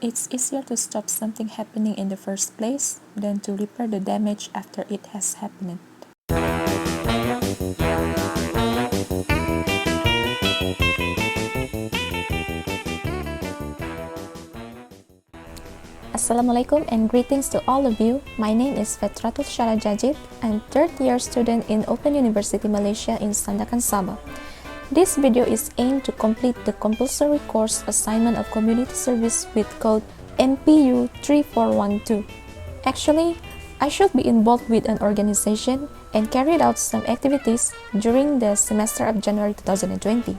It's easier to stop something happening in the first place than to repair the damage after it has happened. Assalamualaikum and greetings to all of you. My name is Fetratul Syara Jajib. I'm third-year student in Open University Malaysia in Sandakan, Sabah. This video is aimed to complete the compulsory course assignment of community service with code MPU3412. Actually, I should be involved with an organization and carried out some activities during the semester of January 2020.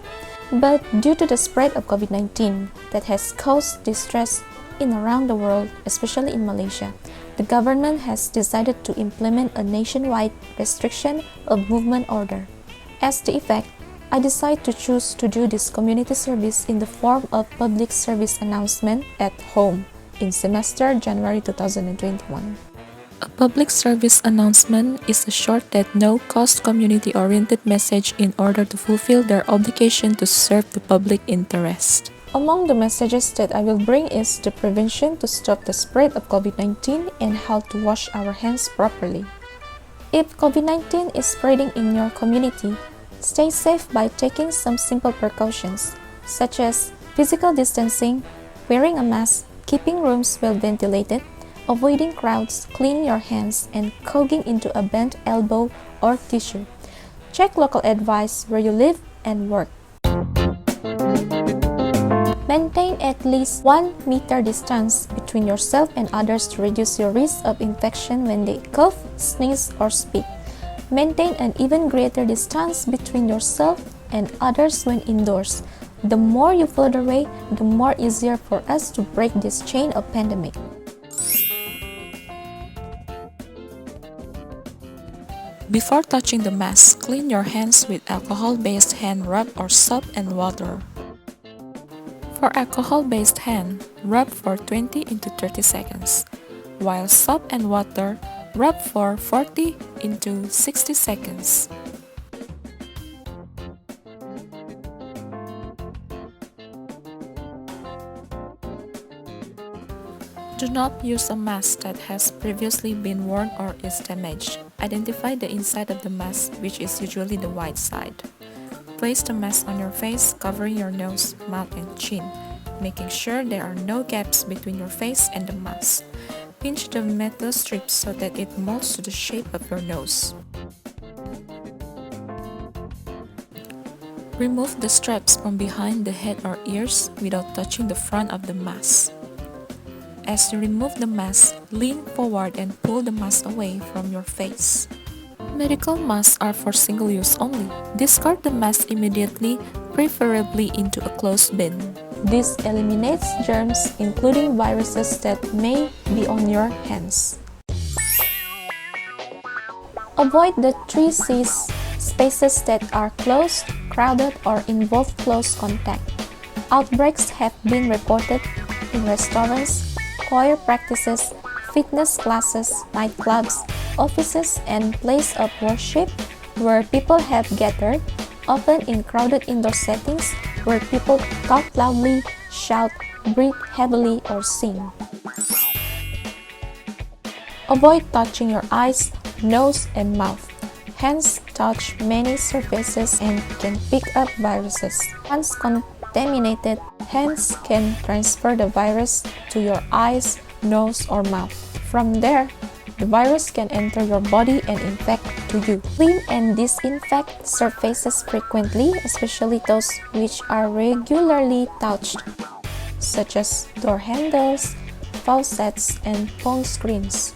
But due to the spread of COVID-19 that has caused distress in around the world, especially in Malaysia, the government has decided to implement a nationwide restriction of movement order. As the effect, I decided to choose to do this community service in the form of public service announcement at home in semester January 2021. A public service announcement is a short yet no-cost community-oriented message in order to fulfill their obligation to serve the public interest. Among the messages that I will bring is the prevention to stop the spread of COVID-19 and how to wash our hands properly. If COVID-19 is spreading in your community, stay safe by taking some simple precautions, such as physical distancing, wearing a mask, keeping rooms well ventilated, avoiding crowds, cleaning your hands, and cogging into a bent elbow or tissue. Check local advice where you live and work. Maintain at least 1 meter distance between yourself and others to reduce your risk of infection when they cough, sneeze, or speak. Maintain an even greater distance between yourself and others when indoors. The more you further away, the more easier for us to break this chain of pandemic. Before touching the mask, clean your hands with alcohol-based hand rub or soap and water. For alcohol-based hand, rub for 20 into 30 seconds, while soap and water, rub for 40 into 60 seconds. Do not use a mask that has previously been worn or is damaged. Identify the inside of the mask, which is usually the white side. Place the mask on your face, covering your nose, mouth, and chin, making sure there are no gaps between your face and the mask. Pinch the metal strip so that it molds to the shape of your nose. Remove the straps from behind the head or ears without touching the front of the mask. As you remove the mask, lean forward and pull the mask away from your face. Medical masks are for single use only. Discard the mask immediately, preferably into a closed bin. This eliminates germs, including viruses that may be on your hands. Avoid the 3 C's, spaces that are closed, crowded, or involve close contact. Outbreaks have been reported in restaurants, choir practices, fitness classes, nightclubs, offices, and places of worship where people have gathered, often in crowded indoor settings where people talk loudly, shout, breathe heavily, or sing. Avoid touching your eyes, nose, and mouth. Hands touch many surfaces and can pick up viruses. Once contaminated, hands can transfer the virus to your eyes, nose, or mouth. From there, the virus can enter your body and infect to you. Clean and disinfect surfaces frequently, especially those which are regularly touched, such as door handles, faucets, and phone screens.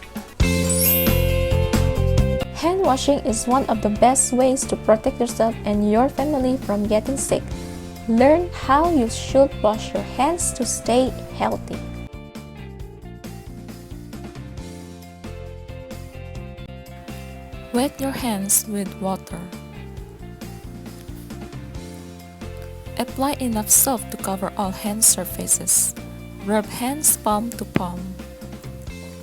Hand washing is one of the best ways to protect yourself and your family from getting sick. Learn how you should wash your hands to stay healthy. Wet your hands with water. Apply enough soap to cover all hand surfaces. Rub hands palm to palm.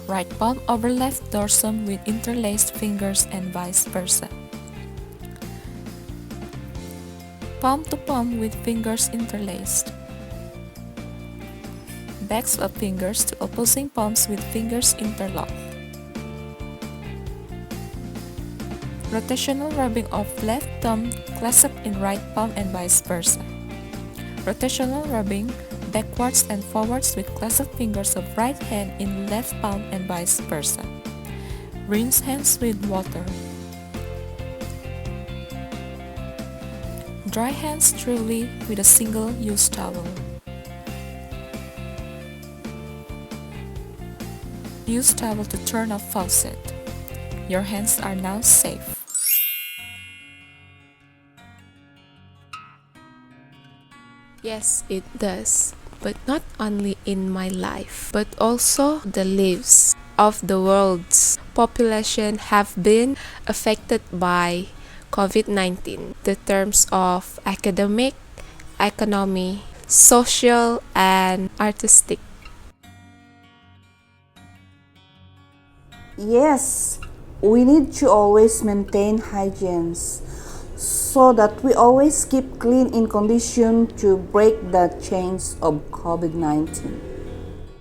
Right palm over left dorsum with interlaced fingers and vice versa. Palm to palm with fingers interlaced. backs of fingers to opposing palms with fingers interlocked. Rotational rubbing of left thumb clasped in right palm and vice versa. Rotational rubbing backwards and forwards with clasped fingers of right hand in left palm and vice versa. Rinse hands with water. Dry hands thoroughly with a single-use towel. Use towel to turn off faucet. Your hands are now safe. Yes, it does. But not only in my life, but also the lives of the world's population have been affected by COVID-19. The terms of academic, economy, social, and artistic. Yes, we need to always maintain hygiene so that we always keep clean in condition to break the chains of COVID-19.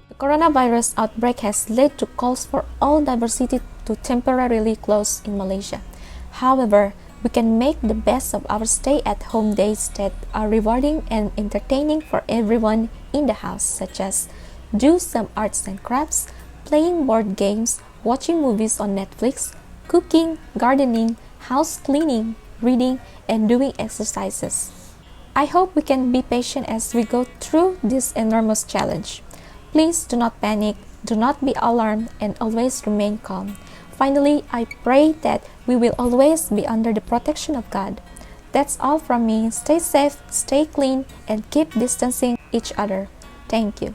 The coronavirus outbreak has led to calls for all diversity to temporarily close in Malaysia. However, we can make the best of our stay-at-home days that are rewarding and entertaining for everyone in the house, such as do some arts and crafts, playing board games, watching movies on Netflix, cooking, gardening, house cleaning, reading, and doing exercises. I hope we can be patient as we go through this enormous challenge. Please do not panic, do not be alarmed, and always remain calm. Finally, I pray that we will always be under the protection of God. That's all from me. Stay safe, stay clean, and keep distancing each other. Thank you.